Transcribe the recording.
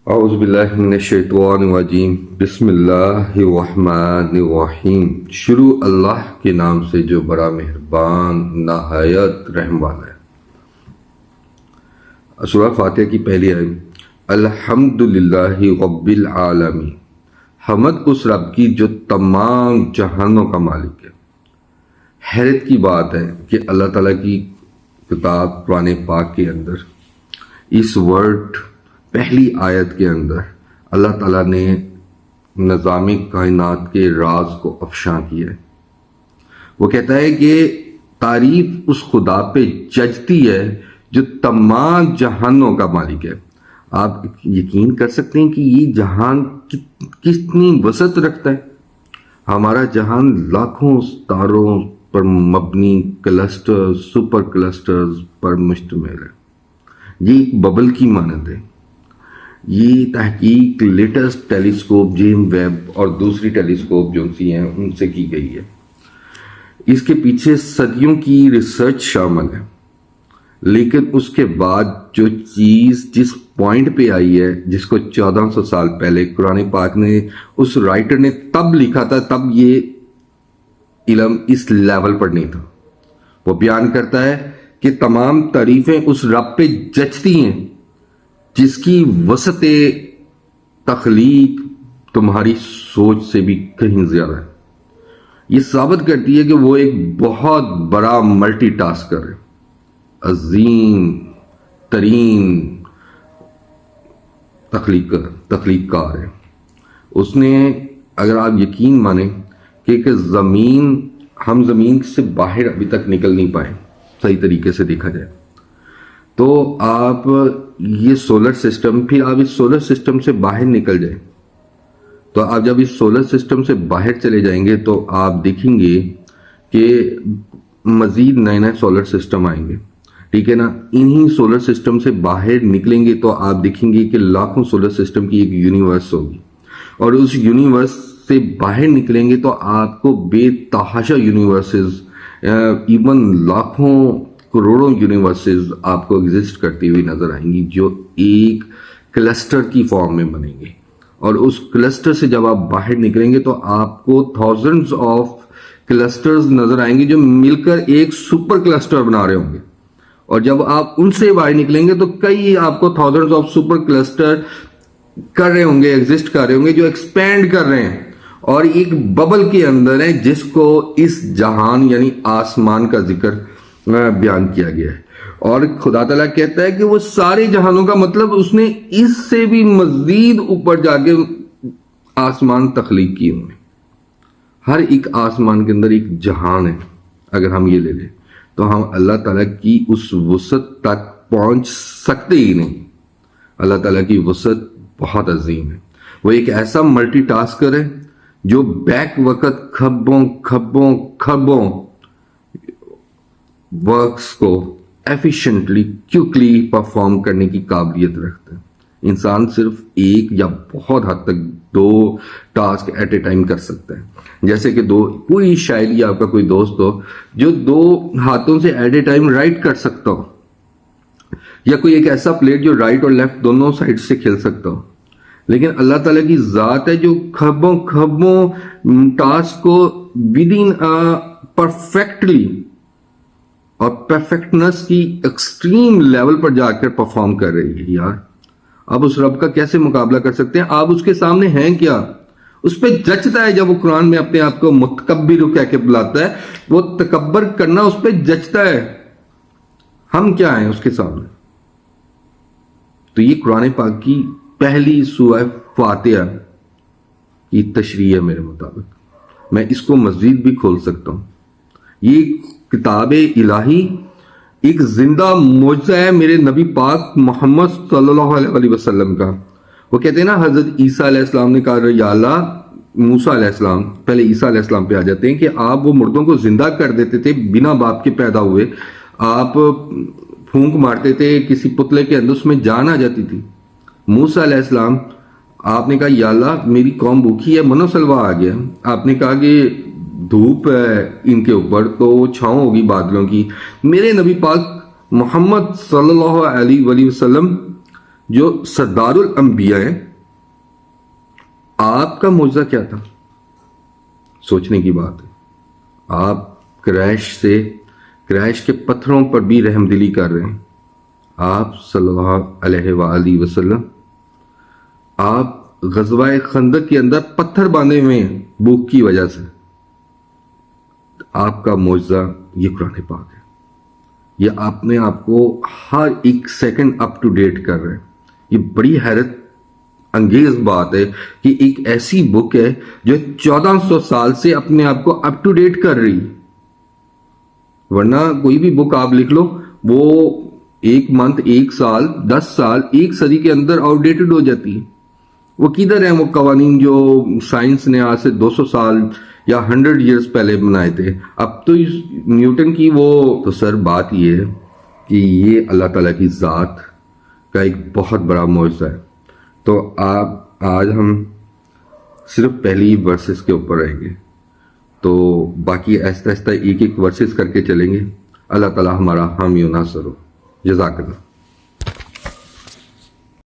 اعوذ باللہ من الشیطان الرجیم بسم اللہ الرحمن الرحیم۔ شروع اللہ کے نام سے جو بڑا مہربان نہایت رحم والا ہے۔ سورہ فاتحہ کی پہلی آیت، الحمدللہ رب العالمین، حمد اس رب کی جو تمام جہانوں کا مالک ہے۔ حیرت کی بات ہے کہ اللہ تعالیٰ کی کتاب قرآن پاک کے اندر اس ورڈ پہلی آیت کے اندر اللہ تعالیٰ نے نظام کائنات کے راز کو افشاں کیا ہے۔ وہ کہتا ہے کہ تعریف اس خدا پہ جچتی ہے جو تمام جہانوں کا مالک ہے۔ آپ یقین کر سکتے ہیں کہ یہ جہان کتنی وسعت رکھتا ہے۔ ہمارا جہان لاکھوں ستاروں پر مبنی کلسٹر سپر کلسٹرز پر مشتمل ہے۔ یہ ایک ببل کی مانند ہے۔ یہ تحقیق لیٹسٹ ٹیلیسکوپ جیم ویب اور دوسری ٹیلیسکوپ جو سی ہیں ان سے کی گئی ہے۔ اس کے پیچھے صدیوں کی ریسرچ شامل ہے، لیکن اس کے بعد جو چیز جس پوائنٹ پہ آئی ہے، جس کو 1400 سال پہلے قرآن پاک نے اس رائٹر نے تب لکھا تھا، تب یہ علم اس لیول پر نہیں تھا۔ وہ بیان کرتا ہے کہ تمام تعریفیں اس رب پہ جچتی ہیں جس کی وسعت تخلیق تمہاری سوچ سے بھی کہیں زیادہ ہے۔ یہ ثابت کرتی ہے کہ وہ ایک بہت بڑا ملٹی ٹاسکر ہے، عظیم ترین تخلیق کار ہے۔ اس نے، اگر آپ یقین مانیں کہ ہم زمین سے باہر ابھی تک نکل نہیں پائے صحیح طریقے سے دیکھا جائے، تو آپ یہ سولر سسٹم، پھر آپ اس سولر سسٹم سے باہر نکل جائیں، تو آپ جب اس سولر سسٹم سے باہر چلے جائیں گے تو آپ دیکھیں گے کہ مزید نئے نئے سولر سسٹم آئیں گے، ٹھیک ہے نا۔ انہی سولر سسٹم سے باہر نکلیں گے تو آپ دیکھیں گے کہ لاکھوں سولر سسٹم کی ایک یونیورس ہوگی، اور اس یونیورس سے باہر نکلیں گے تو آپ کو بے تحاشا یونیورسز، ایون لاکھوں کروڑوں یونیورسز آپ کو ایگزسٹ کرتی ہوئی نظر آئیں گی، جو ایک کلسٹر کی فارم میں بنیں گے۔ اور اس کلسٹر سے جب آپ باہر نکلیں گے تو آپ کو تھاؤزنڈز آف کلسٹرز نظر آئیں گے جو مل کر ایک سپر کلسٹر بنا رہے ہوں گے۔ اور جب آپ ان سے باہر نکلیں گے تو کئی آپ کو تھاؤزنڈز آف سپر کلسٹر کر رہے ہوں گے، ایگزسٹ کر رہے ہوں گے، جو ایکسپینڈ کر رہے ہیں اور ایک ببل کے اندر ہے، جس کو اس جہان یعنی آسمان کا ذکر بیان کیا گیا ہے۔ اور خدا تعالیٰ کہتا ہے کہ وہ سارے جہانوں کا مطلب اس نے اس سے بھی مزید اوپر جا کے آسمان تخلیق کیے ہوئے۔ ہر ایک آسمان کے اندر ایک جہان ہے۔ اگر ہم یہ لے لیں تو ہم اللہ تعالیٰ کی اس وسعت تک پہنچ سکتے ہی نہیں۔ اللہ تعالیٰ کی وسعت بہت عظیم ہے۔ وہ ایک ایسا ملٹی ٹاسکر ہے جو بیک وقت کھبوں ورکس کو ایفیشنٹلی کوئکلی پرفارم کرنے کی قابلیت رکھتا ہے۔ انسان صرف ایک یا بہت حد تک 2 ٹاسک ایٹ اے ٹائم کر سکتا ہے۔ جیسے کہ کوئی شاید یا آپ کا کوئی دوست ہو جو 2 ہاتھوں سے ایٹ اے ٹائم رائٹ کر سکتا ہو، یا کوئی ایک ایسا پلیئر جو رائٹ اور لیفٹ دونوں سائڈ سے کھیل سکتا ہو۔ لیکن اللہ تعالیٰ کی ذات ہے جو کھبوں ٹاسک کو ود ان پرفیکٹلی اور پرفیکٹنس کی ایکسٹریم لیول پر جا کر پرفارم کر رہی ہے۔ یار آپ اس رب کا کیسے مقابلہ کر سکتے ہیں؟ آپ اس کے سامنے ہیں کیا؟ اس پہ جچتا ہے جب وہ قرآن میں اپنے آپ کو متکبر کہہ کے بلاتا ہے، وہ تکبر کرنا اس پہ جچتا ہے۔ ہم کیا ہیں اس کے سامنے؟ تو یہ قرآن پاک کی پہلی سورہ فاتحہ کی تشریح ہے میرے مطابق۔ میں اس کو مزید بھی کھول سکتا ہوں۔ یہ کتاب الہی ایک زندہ معجزہ ہے میرے نبی پاک محمد صلی اللہ علیہ وسلم کا۔ وہ کہتے ہیں نا، حضرت عیسیٰ علیہ السلام نے کہا یا اللہ، موسیٰ علیہ السلام، پہلے عیسیٰ علیہ السلام پہ آ جاتے ہیں کہ آپ وہ مردوں کو زندہ کر دیتے تھے بنا باپ کے پیدا ہوئے، آپ پھونک مارتے تھے کسی پتلے کے اندر، اس میں جان آ جاتی تھی۔ موسیٰ علیہ السلام، آپ نے کہا یا اللہ میری قوم بھوکی ہے، منو سلوا آ گیا، آپ نے کہا کہ دھوپ ہے ان کے اوپر تو چھاؤں ہوگی بادلوں کی۔ میرے نبی پاک محمد صلی اللہ علیہ وسلم جو سردار الانبیاء ہیں، آپ کا معجزہ کیا تھا؟ سوچنے کی بات ہے. آپ قریش کے پتھروں پر بھی رحم دلی کر رہے ہیں. آپ صلی اللہ علیہ وآلہ وسلم آپ غزوہ خندق کے اندر پتھر باندھے ہوئے ہیں بھوک کی وجہ سے. آپ کا معجزہ یہ قرآن پاک ہے. یہ اپنے آپ کو ہر ایک سیکنڈ اپ ٹو ڈیٹ کر رہے ہیں. یہ بڑی حیرت انگیز بات ہے کہ ایک ایسی بک ہے جو 1400 سال سے اپنے آپ کو اپ ٹو ڈیٹ کر رہی. ورنہ کوئی بھی بک آپ لکھ لو، وہ ایک منتھ، ایک سال، 10 سال، ایک صدی کے اندر آؤٹ ڈیٹڈ ہو جاتی ہے. وہ کدھر ہیں وہ قوانین جو سائنس نے آج سے 200 سال یا 100 ایئرز پہلے بنائے تھے؟ اب تو نیوٹن کی وہ تو سر بات یہ ہے کہ یہ اللہ تعالیٰ کی ذات کا ایک بہت بڑا معجزہ ہے. تو آپ آج ہم صرف پہلی ورسز کے اوپر رہیں گے، تو باقی آہستہ آہستہ ایک ایک ورسز کر کے چلیں گے. اللہ تعالیٰ ہمارا حامی و ناصر ہو. جزاک اللہ.